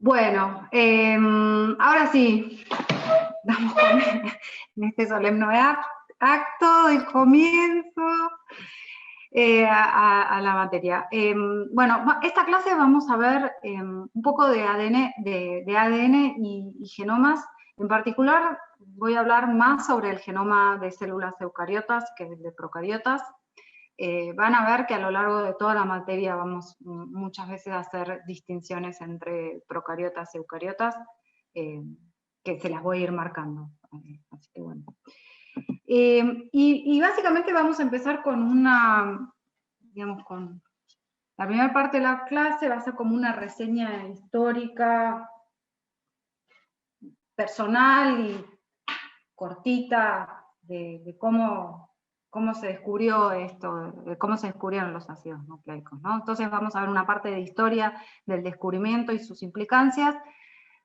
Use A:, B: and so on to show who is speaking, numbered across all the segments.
A: Bueno, ahora sí, damos en este solemne acto del comienzo a la materia. Bueno, esta clase vamos a ver un poco de ADN, de ADN y genomas. En particular voy a hablar más sobre el genoma de células eucariotas que el de procariotas. Van a ver que a lo largo de toda la materia vamos muchas veces a hacer distinciones entre procariotas y eucariotas, que se las voy a ir marcando. Así que bueno. Y básicamente vamos a empezar con una, digamos, con la primera parte de la clase va a ser como una reseña histórica, personal y cortita de cómo se descubrió esto, de cómo se descubrieron los ácidos nucleicos, ¿no? Entonces vamos a ver una parte de historia del descubrimiento y sus implicancias,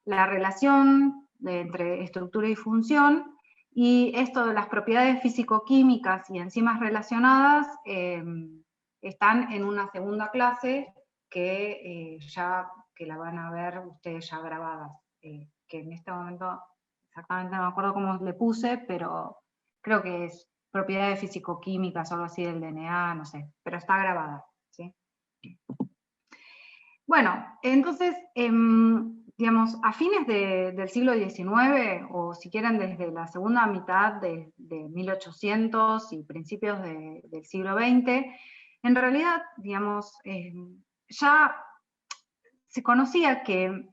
A: la relación entre estructura y función, y esto de las propiedades físico-químicas y enzimas relacionadas están en una segunda clase que que la van a ver ustedes ya grabadas, que en este momento exactamente no me acuerdo cómo le puse, pero creo que es propiedades físico-químicas o algo así del DNA, no sé, pero está grabada, ¿sí? Bueno, entonces, digamos, a fines del siglo XIX, o si quieren desde la segunda mitad de 1800 y principios del siglo XX, en realidad, digamos, ya se conocía que,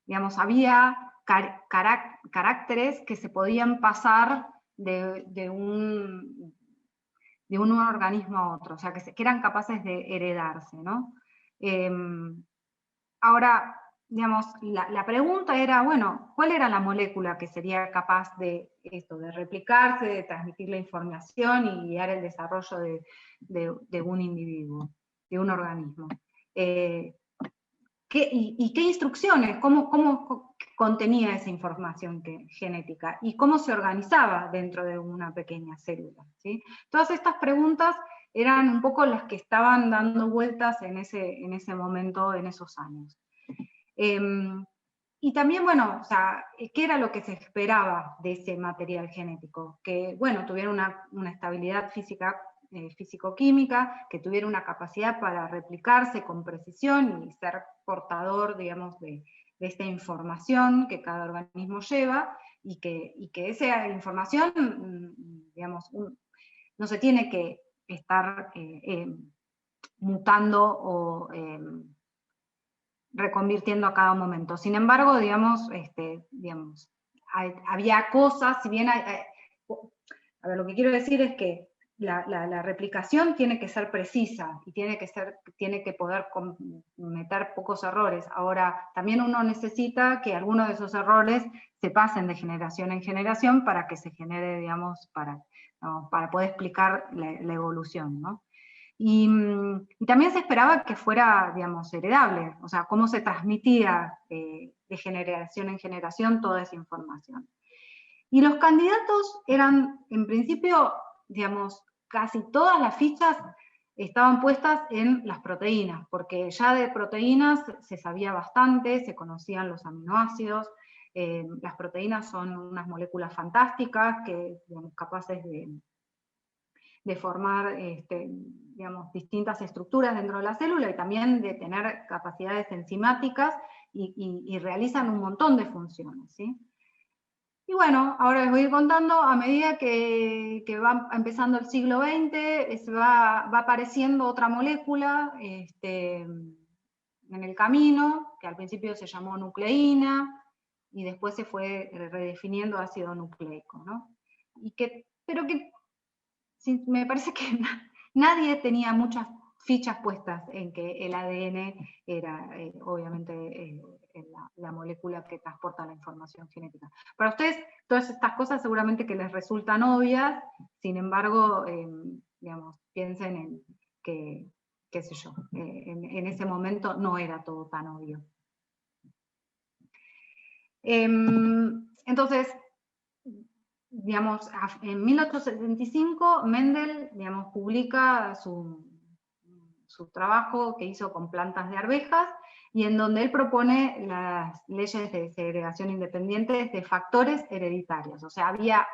A: digamos, había caracteres que se podían pasar de un organismo a otro, o sea, que eran capaces de heredarse, ¿no? Ahora, digamos, la pregunta era, bueno, ¿cuál era la molécula que sería capaz de esto, de replicarse, de transmitir la información y guiar el desarrollo de un individuo, de un organismo? ¿Y qué instrucciones, cómo contenía esa información genética? ¿Y cómo se organizaba dentro de una pequeña célula? ¿Sí? Todas estas preguntas eran un poco las que estaban dando vueltas en ese momento, en esos años. Y también, bueno, o sea, ¿qué era lo que se esperaba de ese material genético? Que, bueno, tuviera una estabilidad física, físico-química, que tuviera una capacidad para replicarse con precisión y ser portador, digamos, de esta información que cada organismo lleva, y que esa información, digamos, no se tiene que estar mutando o reconvirtiendo a cada momento. Sin embargo, digamos, había cosas, si bien a ver, lo que quiero decir es que la replicación tiene que ser precisa y tiene que poder cometer pocos errores. Ahora, también uno necesita que algunos de esos errores se pasen de generación en generación para que se genere, digamos, para poder explicar la evolución, ¿no? Y también se esperaba que fuera, digamos, heredable, o sea, cómo se transmitía de generación en generación toda esa información. Y los candidatos eran, en principio, digamos, casi todas las fichas estaban puestas en las proteínas, porque ya de proteínas se sabía bastante, se conocían los aminoácidos, las proteínas son unas moléculas fantásticas que, digamos, capaces de formar digamos, distintas estructuras dentro de la célula y también de tener capacidades enzimáticas y realizan un montón de funciones, ¿sí? Y bueno, ahora les voy a ir contando, a medida que va empezando el siglo XX, va apareciendo otra molécula en el camino, que al principio se llamó nucleína, y después se fue redefiniendo ácido nucleico, ¿no? Pero que me parece que nadie tenía muchas fichas puestas en que el ADN era, obviamente, la molécula que transporta la información genética. Para ustedes, todas estas cosas seguramente que les resultan obvias, sin embargo, digamos, piensen en que, qué sé yo, en ese momento no era todo tan obvio. Entonces, digamos, en 1875 Mendel, digamos, publica su su trabajo que hizo con plantas de arvejas, y en donde él propone las leyes de segregación independientes de factores hereditarios. O sea, había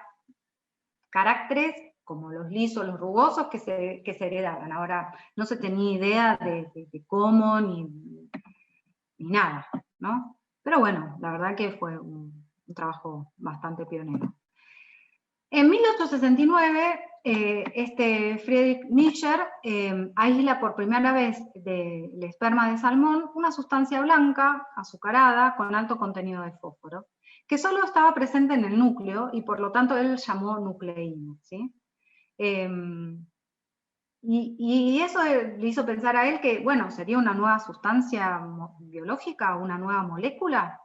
A: caracteres como los lisos, los rugosos, que se heredaban. Ahora, no se tenía idea de cómo ni nada, ¿no? Pero bueno, la verdad que fue un trabajo bastante pionero. En 1869, Friedrich Nietzsche aísla por primera vez del esperma de salmón una sustancia blanca, azucarada, con alto contenido de fósforo, que solo estaba presente en el núcleo, y por lo tanto él llamó nucleína, ¿sí? Y eso le hizo pensar a él que, bueno, sería una nueva sustancia biológica, una nueva molécula.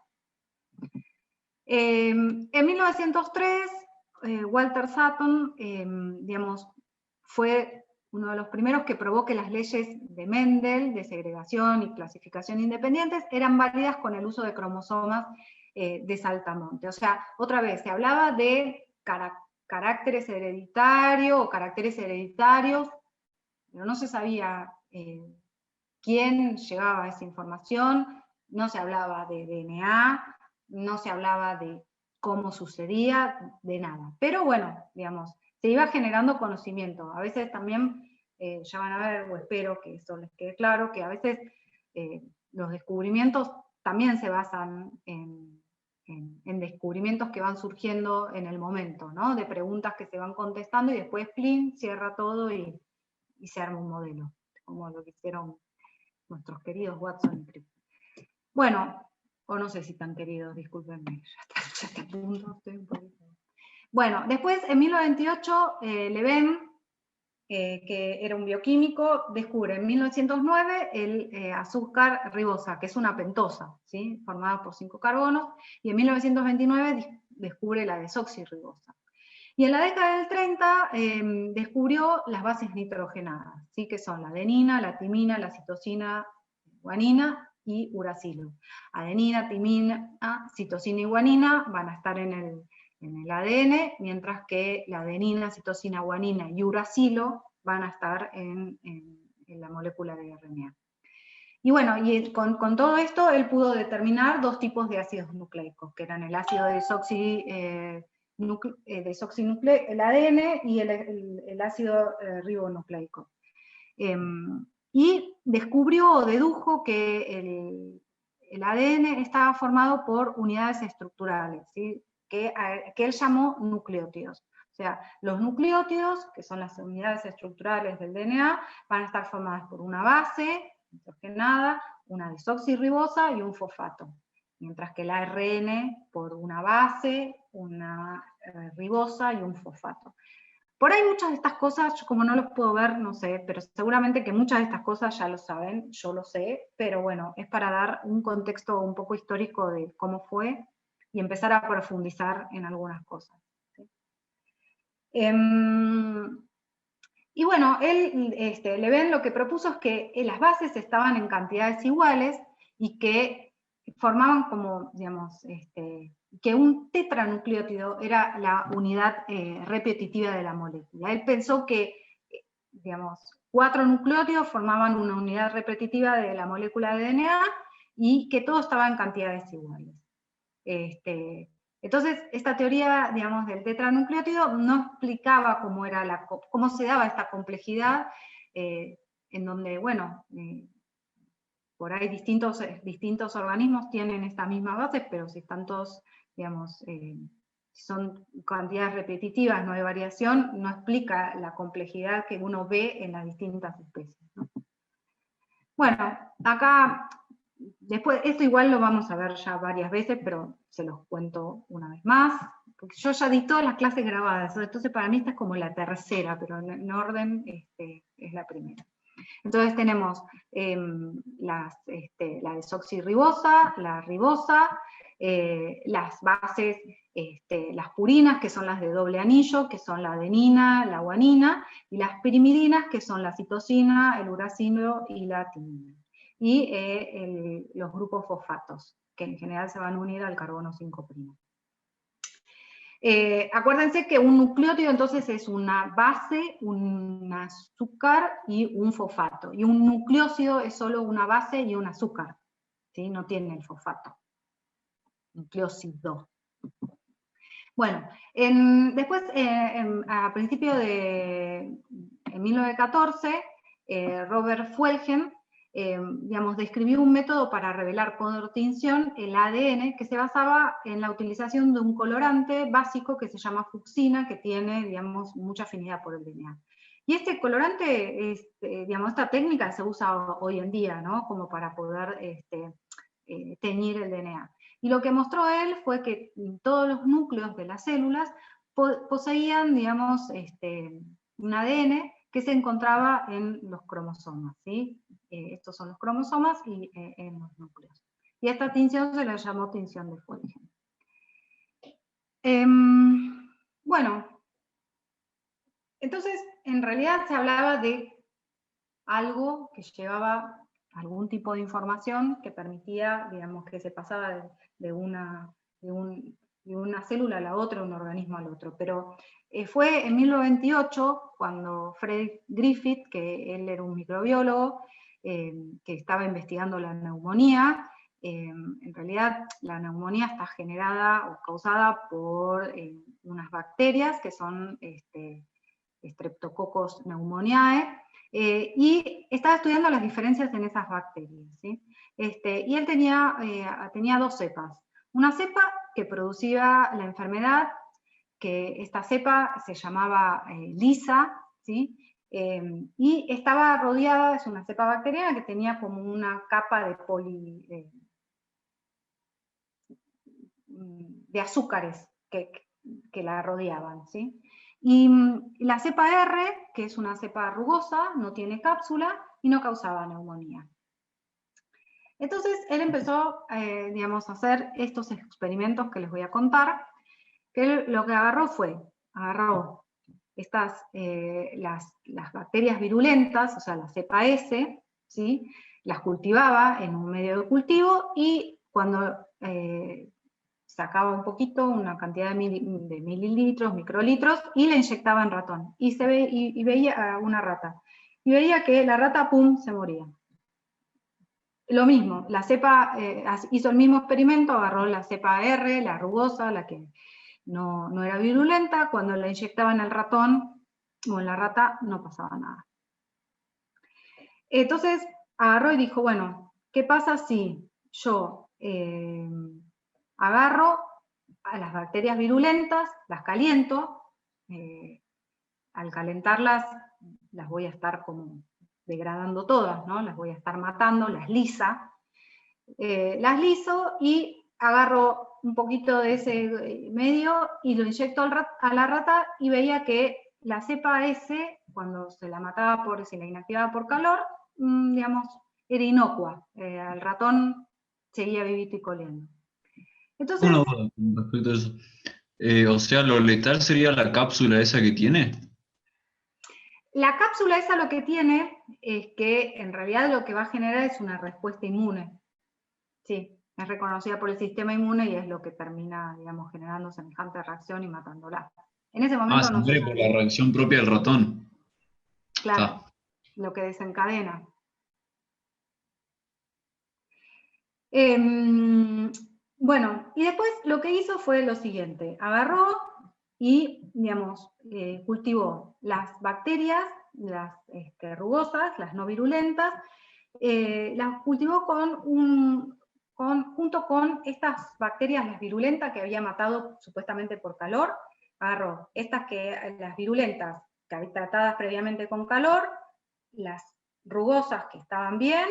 A: En 1903, Walter Sutton, digamos, fue uno de los primeros que probó que las leyes de Mendel, de segregación y clasificación independientes, eran válidas con el uso de cromosomas de saltamonte. O sea, otra vez, se hablaba de caracteres hereditarios o caracteres hereditarios, pero no se sabía quién llevaba esa información, no se hablaba de DNA, no se hablaba de cómo sucedía, de nada. Pero bueno, digamos, se iba generando conocimiento. A veces también, ya van a ver, o espero que eso les quede claro, que a veces los descubrimientos también se basan en descubrimientos que van surgiendo en el momento, ¿no? De preguntas que se van contestando y después, plin, cierra todo y se arma un modelo, como lo que hicieron nuestros queridos Watson y Crick. Bueno, o no sé si tan queridos, discúlpenme, ya está a punto, estoy un poquito. Bueno, después, en 1928, Leven, que era un bioquímico, descubre en 1909 el azúcar ribosa, que es una pentosa, ¿sí? Formada por 5 carbonos, y en 1929 descubre la desoxirribosa. Y en la década del 30 descubrió las bases nitrogenadas, ¿sí? Que son la adenina, la timina, la citosina, guanina y uracilo. Adenina, timina, citosina y guanina van a estar en el ADN, mientras que la adenina, citosina, guanina y uracilo van a estar en la molécula de RNA. Y bueno, y con todo esto él pudo determinar 2 tipos de ácidos nucleicos, que eran el ácido el ADN y el ácido ribonucleico. Y descubrió o dedujo que el ADN estaba formado por unidades estructurales, ¿sí? que él llamó nucleótidos. O sea, los nucleótidos, que son las unidades estructurales del DNA, van a estar formadas por una base nitrogenada, una desoxirribosa y un fosfato. Mientras que el ARN por una base, una ribosa y un fosfato. Por ahí muchas de estas cosas, yo como no los puedo ver, no sé, pero seguramente que muchas de estas cosas ya lo saben, yo lo sé, pero bueno, es para dar un contexto un poco histórico de cómo fue y empezar a profundizar en algunas cosas. ¿Sí? Y bueno, Leven lo que propuso es que las bases estaban en cantidades iguales y que formaban como, digamos, que un tetranucleótido era la unidad repetitiva de la molécula. Él pensó que, digamos, 4 nucleótidos formaban una unidad repetitiva de la molécula de DNA y que todo estaba en cantidades iguales. Entonces, esta teoría, digamos, del tetranucleótido no explicaba cómo se daba esta complejidad, en donde, bueno, por ahí distintos organismos tienen esta misma base, pero si están todos, digamos, si son cantidades repetitivas, no hay variación, no explica la complejidad que uno ve en las distintas especies, ¿no? Bueno, acá, después, esto igual lo vamos a ver ya varias veces, pero se los cuento una vez más, porque yo ya di todas las clases grabadas, entonces para mí esta es como la tercera, pero en orden es la primera. Entonces tenemos la desoxirribosa, la ribosa, las bases, las purinas, que son las de doble anillo, que son la adenina, la guanina, y las pirimidinas, que son la citosina, el uracilo y la timina. Y los grupos fosfatos, que en general se van a unir al carbono 5'. Acuérdense que un nucleótido entonces es una base, un azúcar y un fosfato. Y un nucleósido es solo una base y un azúcar, ¿sí? No tiene el fosfato. Nucleósido. Bueno, después, a principios de 1914, Robert Fuelgen, digamos, describió un método para revelar por tinción el ADN que se basaba en la utilización de un colorante básico que se llama fucsina, que tiene, digamos, mucha afinidad por el DNA. Y este colorante, digamos, esta técnica se usa hoy en día, ¿no? Como para poder teñir el DNA. Y lo que mostró él fue que todos los núcleos de las células poseían, digamos, un ADN que se encontraba en los cromosomas, ¿sí? Estos son los cromosomas y en los núcleos. Y a esta tinción se la llamó tinción de Fuelgen. Bueno, entonces, en realidad se hablaba de algo que llevaba algún tipo de información que permitía, digamos, que se pasaba de una célula a la otra, de un organismo al otro. Pero fue en 1928 cuando Fred Griffith, que él era un microbiólogo, que estaba investigando la neumonía. En realidad la neumonía está generada o causada por unas bacterias que son Streptococcus pneumoniae, y estaba estudiando las diferencias en esas bacterias, ¿sí? Y él tenía dos cepas. Una cepa que producía la enfermedad, que esta cepa se llamaba Lisa, ¿sí? Y estaba rodeada, es una cepa bacteriana que tenía como una capa de azúcares que la rodeaban, ¿sí? Y la cepa R, que es una cepa rugosa, no tiene cápsula y no causaba neumonía. Entonces él empezó, digamos, a hacer estos experimentos que les voy a contar, que él lo que agarró las bacterias virulentas, o sea, la cepa S, ¿sí? Las cultivaba en un medio de cultivo y cuando sacaba un poquito, una cantidad de mililitros, microlitros, y le inyectaba en ratón. Y veía a una rata. Y veía que la rata, ¡pum!, se moría. Lo mismo, la cepa hizo el mismo experimento, agarró la cepa R, la rugosa, la que no era virulenta, cuando la inyectaban al ratón o en la rata no pasaba nada. Entonces agarró y dijo, bueno, ¿qué pasa si yo agarro a las bacterias virulentas, las caliento, al calentarlas las voy a estar como degradando todas, ¿no? Las voy a estar matando, las liso y agarro un poquito de ese medio y lo inyecto a la rata y veía que la cepa S, cuando se la mataba se la inactivaba por calor, digamos, era inocua. Al ratón seguía vivito y coleando. Entonces,
B: Una duda con respecto a eso. O sea, lo letal sería la cápsula esa que tiene.
A: la cápsula esa lo que tiene es que en realidad lo que va a generar es una respuesta inmune. Sí, es reconocida por el sistema inmune y es lo que termina, digamos, generando semejante reacción y matándola. En ese
B: Ah,
A: momento
B: se
A: no se
B: muere por la
A: sabía,
B: reacción propia del ratón.
A: claro,
B: Está.
A: lo que desencadena. Bueno, y después lo que hizo fue lo siguiente, agarró y, digamos, cultivó las bacterias, las rugosas, las no virulentas, las cultivó junto con estas bacterias, las virulentas que había matado supuestamente por calor, agarró las virulentas tratadas previamente con calor, las rugosas que estaban bien,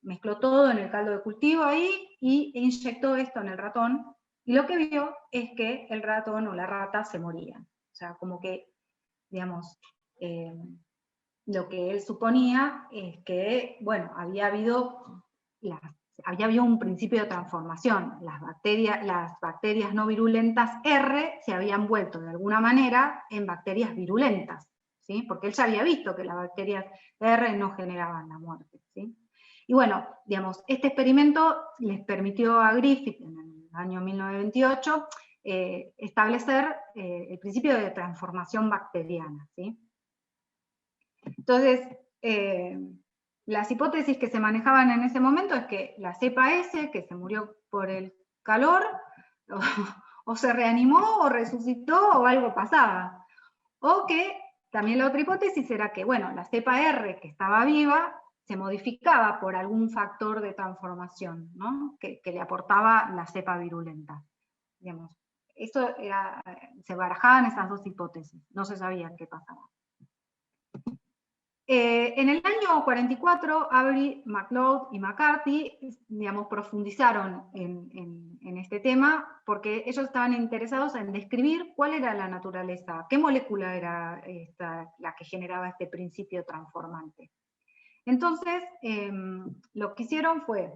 A: mezcló todo en el caldo de cultivo ahí e inyectó esto en el ratón, y lo que vio es que el ratón o la rata se morían. O sea, como que, digamos, lo que él suponía es que, bueno, había habido un principio de transformación. Las bacterias no virulentas R se habían vuelto de alguna manera en bacterias virulentas, ¿sí? Porque él ya había visto que las bacterias R no generaban la muerte, ¿sí? Y bueno, digamos, este experimento les permitió a Griffith en el año 1928 establecer el principio de transformación bacteriana, ¿sí? Entonces, las hipótesis que se manejaban en ese momento es que la cepa S, que se murió por el calor, o se reanimó, o resucitó, o algo pasaba. O que también la otra hipótesis era que, bueno, la cepa R, que estaba viva, se modificaba por algún factor de transformación, ¿no? que le aportaba la cepa virulenta. Digamos, se barajaban esas dos hipótesis, no se sabía qué pasaba. En el año 44, Avery, MacLeod y McCarthy, digamos, profundizaron en este tema, porque ellos estaban interesados en describir cuál era la naturaleza, qué molécula era la que generaba este principio transformante. Entonces, lo que hicieron fue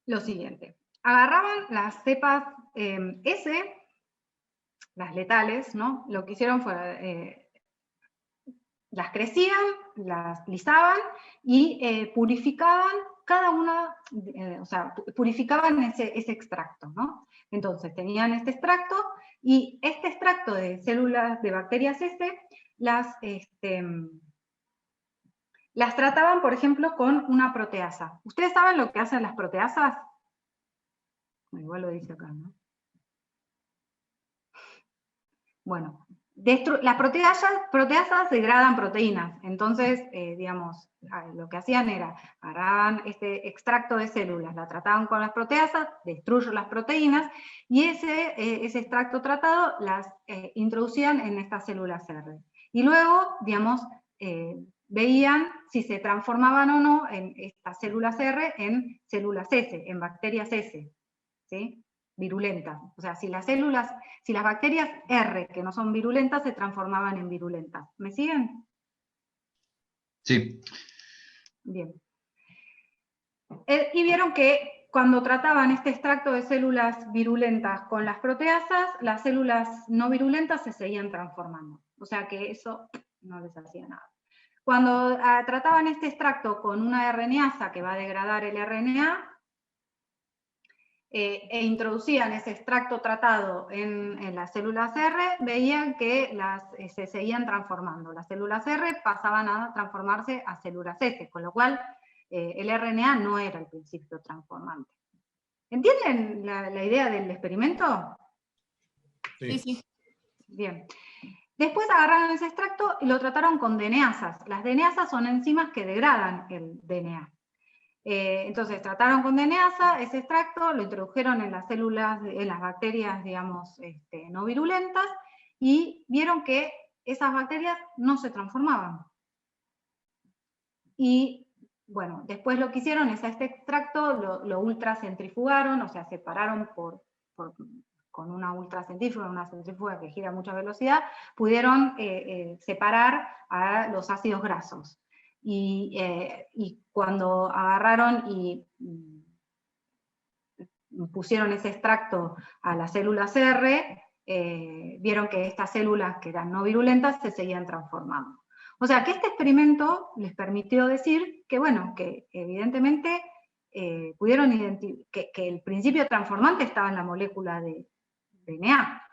A: lo siguiente. Agarraban las cepas S, las letales, ¿no? Lo que hicieron fue, las crecían, las lisaban y purificaban cada una, o sea, purificaban ese extracto, ¿no? Entonces tenían este extracto, y este extracto de células de bacterias S las trataban, por ejemplo, con una proteasa. ¿Ustedes saben lo que hacen las proteasas? Igual lo dice acá, ¿no? Bueno, las proteasas degradan proteínas, entonces, digamos, lo que hacían era, agarraban este extracto de células, la trataban con las proteasas, destruyen las proteínas, y ese extracto tratado las introducían en estas células R. Y luego, digamos, veían si se transformaban o no en estas células R en células S, en bacterias S, ¿sí? Virulentas. O sea, si las bacterias R, que no son virulentas, se transformaban en virulentas. ¿Me siguen?
B: Sí.
A: Bien. Y vieron que cuando trataban este extracto de células virulentas con las proteasas, las células no virulentas se seguían transformando. O sea que eso no les hacía nada. Cuando trataban este extracto con una RNasa que va a degradar el RNA, e introducían ese extracto tratado en las células R, veían que se seguían transformando. Las células R pasaban a transformarse a células S, con lo cual el RNA no era el principio transformante. ¿Entienden la idea del experimento?
C: Sí, sí.
A: Bien. Después agarraron ese extracto y lo trataron con DNasas. Las DNasas son enzimas que degradan el DNA. Entonces trataron con DNasa ese extracto, lo introdujeron en las células, en las bacterias, digamos, no virulentas, y vieron que esas bacterias no se transformaban. Y bueno, después lo que hicieron es a este extracto lo ultracentrifugaron, o sea, separaron con una ultracentrífuga, una centrífuga que gira a mucha velocidad, pudieron separar a los ácidos grasos. Y cuando agarraron y pusieron ese extracto a las células R, vieron que estas células que eran no virulentas se seguían transformando. O sea que este experimento les permitió decir que, bueno, que evidentemente pudieron identificar que el principio transformante estaba en la molécula de DNA,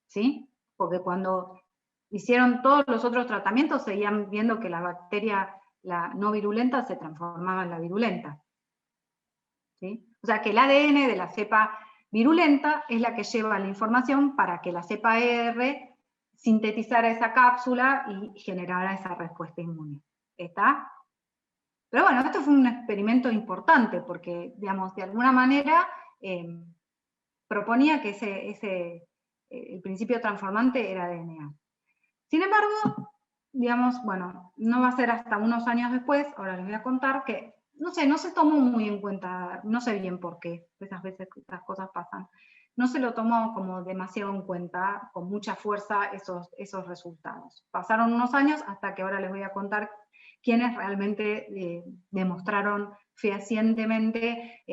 A: ¿sí? Porque cuando hicieron todos los otros tratamientos seguían viendo que la bacteria, la no virulenta, se transformaba en la virulenta, ¿sí? O sea que el ADN de la cepa virulenta es la que lleva la información para que la cepa R sintetizara esa cápsula y generara esa respuesta inmune. ¿Está? Pero bueno, esto fue un experimento importante porque, digamos, de alguna manera proponía que el principio transformante era DNA. Sin embargo, digamos, bueno, no va a ser hasta unos años después, ahora les voy a contar que, no sé, no se tomó muy en cuenta, no sé bien por qué, esas veces estas cosas pasan, no se lo tomó como demasiado en cuenta, con mucha fuerza, esos resultados. Pasaron unos años hasta que ahora les voy a contar quiénes realmente demostraron fehacientemente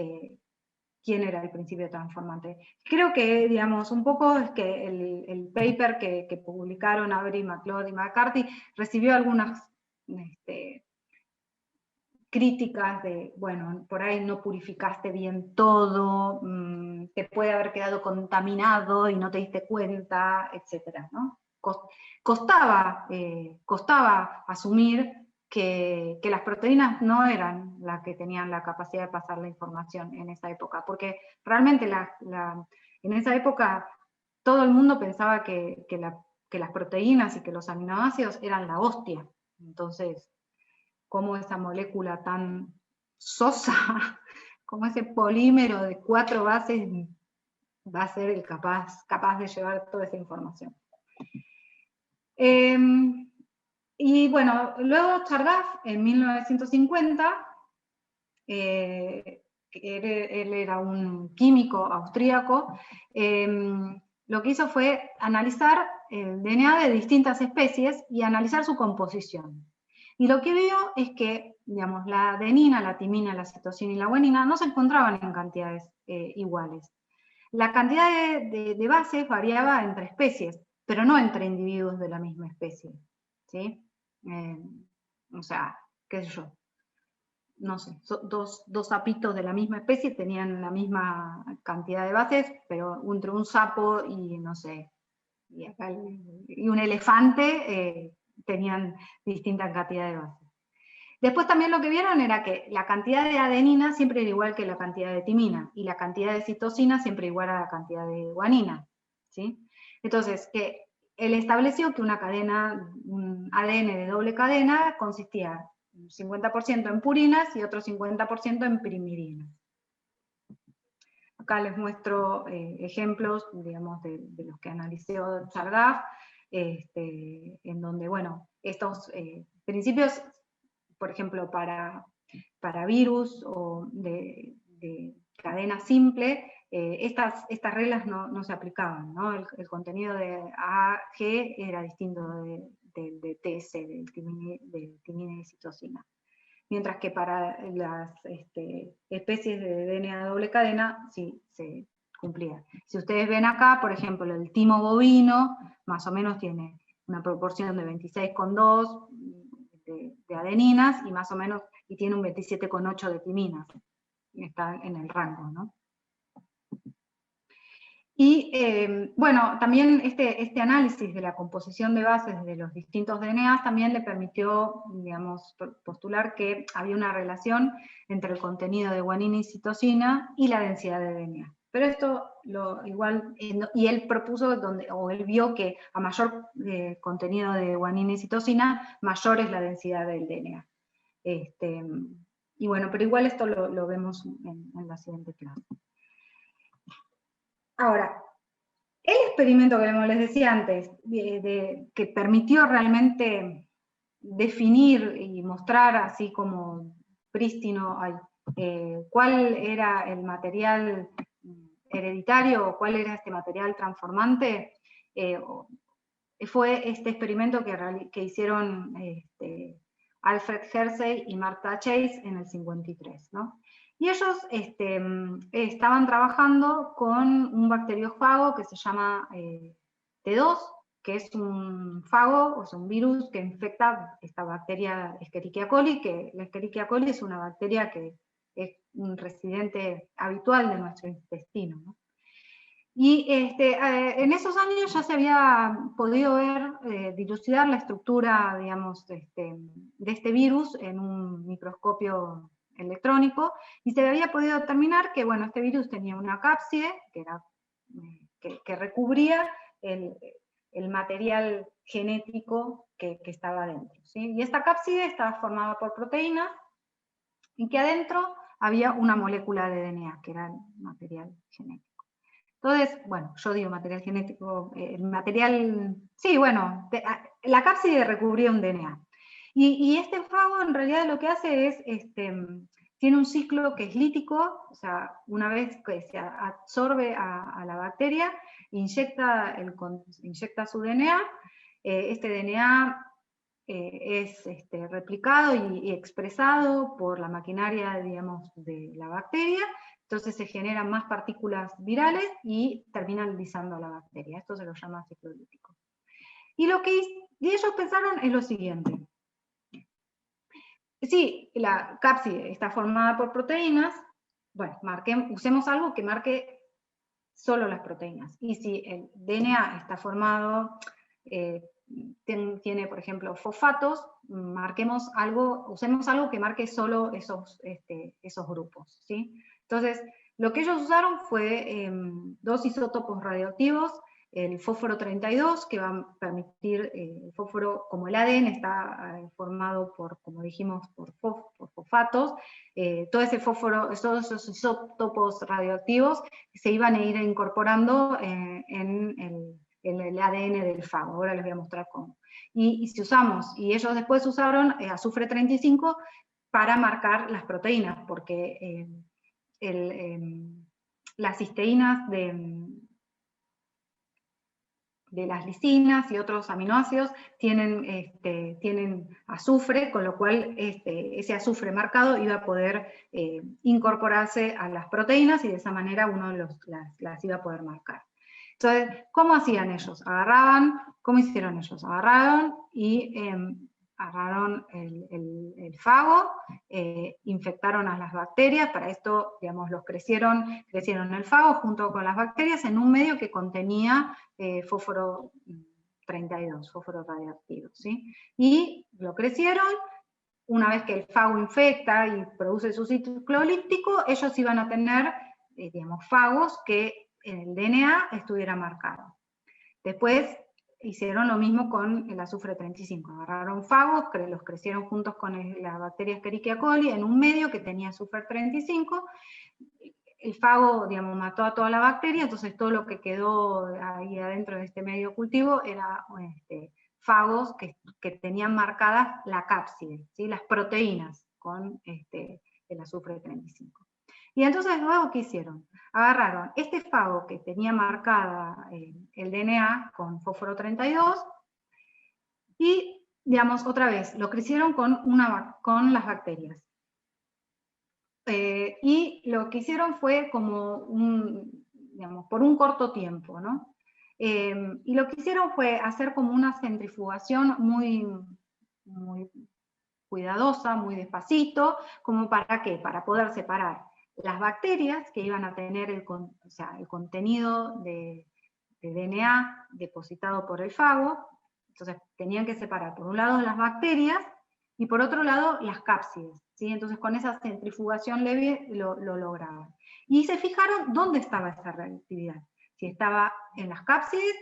A: quién era el principio transformante. Creo que, digamos, un poco es que el paper que publicaron Avery, MacLeod y McCarthy recibió algunas críticas de, bueno, por ahí no purificaste bien todo, te puede haber quedado contaminado y no te diste cuenta, etcétera, ¿no? Costaba asumir que las proteínas no eran las que tenían la capacidad de pasar la información en esa época, porque realmente en esa época todo el mundo pensaba que las proteínas y que los aminoácidos eran la hostia. Entonces, cómo esa molécula tan sosa, como ese polímero de 4 bases, va a ser capaz de llevar toda esa información. Y bueno, luego Chargaff, en 1950, él era un químico austríaco, lo que hizo fue analizar el DNA de distintas especies y analizar su composición. Y lo que vio es que, digamos, la adenina, la timina, la citosina y la guanina no se encontraban en cantidades iguales. La cantidad de bases variaba entre especies, pero no entre individuos de la misma especie, ¿sí? O sea, qué sé yo, no sé, dos sapitos de la misma especie tenían la misma cantidad de bases, pero entre un sapo y, no sé, y un elefante tenían distintas cantidades de bases. Después también lo que vieron era que la cantidad de adenina siempre era igual que la cantidad de timina, y la cantidad de citosina siempre igual a la cantidad de guanina, ¿sí? Entonces, que él estableció que una cadena, un ADN de doble cadena, consistía un 50% en purinas y otro 50% en pirimidinas. Acá les muestro ejemplos, digamos, de los que analizó Chargaff, en donde, bueno, estos principios, por ejemplo, para virus o de cadena simple, estas reglas no se aplicaban, ¿no? El contenido de AG era distinto de TS, del timina y citosina. Mientras que para las especies de DNA doble cadena, sí se cumplía. Si ustedes ven acá, por ejemplo, el timo bovino, más o menos tiene una proporción de 26,2 de adeninas, y más o menos, y tiene un 27,8 de timinas. Está en el rango, ¿no? Y bueno, también este análisis de la composición de bases de los distintos DNAs también le permitió, digamos, postular que había una relación entre el contenido de guanina y citosina y la densidad de DNA. Pero esto igual, y él propuso, o él vio que a mayor contenido de guanina y citosina, mayor es la densidad del DNA. Y bueno, pero igual esto lo vemos en la siguiente clase. Ahora, el experimento que como les decía antes, que permitió realmente definir y mostrar así como prístino cuál era el material hereditario, o cuál era este material transformante, fue este experimento que hicieron Alfred Hersey y Martha Chase en el 53, ¿no? Y ellos estaban trabajando con un bacteriófago que se llama T2, que es un fago, o sea, un virus que infecta esta bacteria Escherichia coli, que la Escherichia coli es una bacteria que es un residente habitual de nuestro intestino, ¿no? Y en esos años ya se había podido ver, dilucidar la estructura, digamos, de este virus en un microscopio electrónico, y se había podido determinar que, bueno, este virus tenía una cápside que recubría el material genético que estaba dentro, ¿sí? Y esta cápside estaba formada por proteínas, y que adentro había una molécula de DNA, que era el material genético. Entonces, bueno, yo digo material genético, el material, sí, bueno, la cápside recubría un DNA. Y este fago en realidad lo que hace es, tiene un ciclo que es lítico, o sea, una vez que se absorbe a la bacteria, inyecta su DNA, este DNA es replicado y expresado por la maquinaria, digamos, de la bacteria. Entonces se generan más partículas virales y terminan lisando a la bacteria. Esto se lo llama ciclo lítico. Y lo que ellos pensaron es lo siguiente. Si la cápside está formada por proteínas, bueno, usemos algo que marque solo las proteínas. Y si el DNA está formado, tiene, por ejemplo, fosfatos, usemos algo que marque solo esos grupos, ¿sí? Entonces, lo que ellos usaron fue 2 isótopos radioactivos, el fósforo 32, que va a permitir, el fósforo, como el ADN está formado por, como dijimos, por fosfatos, todo ese fósforo, todos esos isótopos radioactivos se iban a ir incorporando en el ADN del fago. Ahora les voy a mostrar cómo. Y ellos después usaron azufre 35 para marcar las proteínas, porque las cisteínas de las lisinas y otros aminoácidos tienen azufre, con lo cual ese azufre marcado iba a poder incorporarse a las proteínas y de esa manera uno las iba a poder marcar. Entonces, ¿cómo hacían ellos? ¿Cómo hicieron ellos? Agarraron el fago, infectaron a las bacterias, para esto, digamos, crecieron el fago junto con las bacterias en un medio que contenía fósforo 32, fósforo radioactivo, ¿sí? Y lo crecieron. Una vez que el fago infecta y produce su ciclo líptico, ellos iban a tener, digamos, fagos que en el DNA estuviera marcado. Después hicieron lo mismo con el azufre 35, agarraron fagos, los crecieron juntos con las bacterias Escherichia coli en un medio que tenía azufre 35, el fago, digamos, mató a toda la bacteria, entonces todo lo que quedó ahí adentro de este medio cultivo era fagos que tenían marcadas la cápside, ¿sí? Las proteínas con el azufre 35. Y entonces luego, ¿qué hicieron? Agarraron este fago que tenía marcada el DNA con fósforo 32 y, digamos, otra vez, lo crecieron con las bacterias. Y lo que hicieron fue como por un corto tiempo, ¿no? Y lo que hicieron fue hacer como una centrifugación muy, muy cuidadosa, muy despacito, como para ¿qué? Para poder separar las bacterias que iban a tener el contenido de DNA depositado por el fago. Entonces tenían que separar por un lado las bacterias y por otro lado las cápsides, ¿sí? Entonces con esa centrifugación leve lo lograban. Y se fijaron dónde estaba esa reactividad, si estaba en las cápsides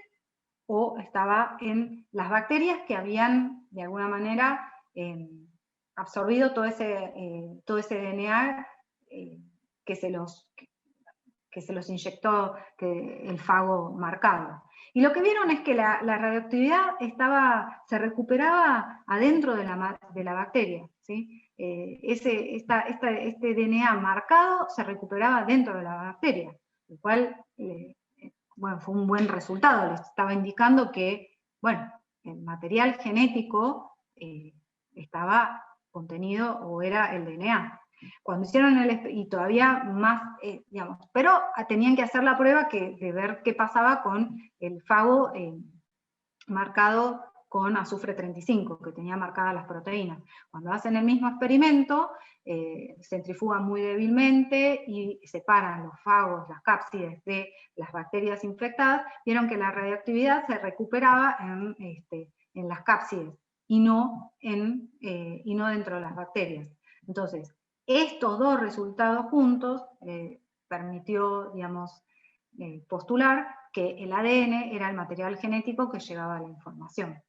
A: o estaba en las bacterias que habían de alguna manera absorbido todo ese DNA que se los inyectó el fago marcado. Y lo que vieron es que la radioactividad se recuperaba adentro de la bacteria, ¿sí? Este DNA marcado se recuperaba dentro de la bacteria, lo cual bueno, fue un buen resultado, les estaba indicando que, bueno, el material genético estaba contenido o era el DNA. Cuando hicieron y todavía más, digamos, pero tenían que hacer la prueba de ver qué pasaba con el fago marcado con azufre 35, que tenía marcadas las proteínas. Cuando hacen el mismo experimento, centrifugan muy débilmente y separan los fagos, las cápsides de las bacterias infectadas, vieron que la radioactividad se recuperaba en las cápsides y no dentro de las bacterias. Entonces, estos dos resultados juntos permitió, digamos, postular que el ADN era el material genético que llevaba la información.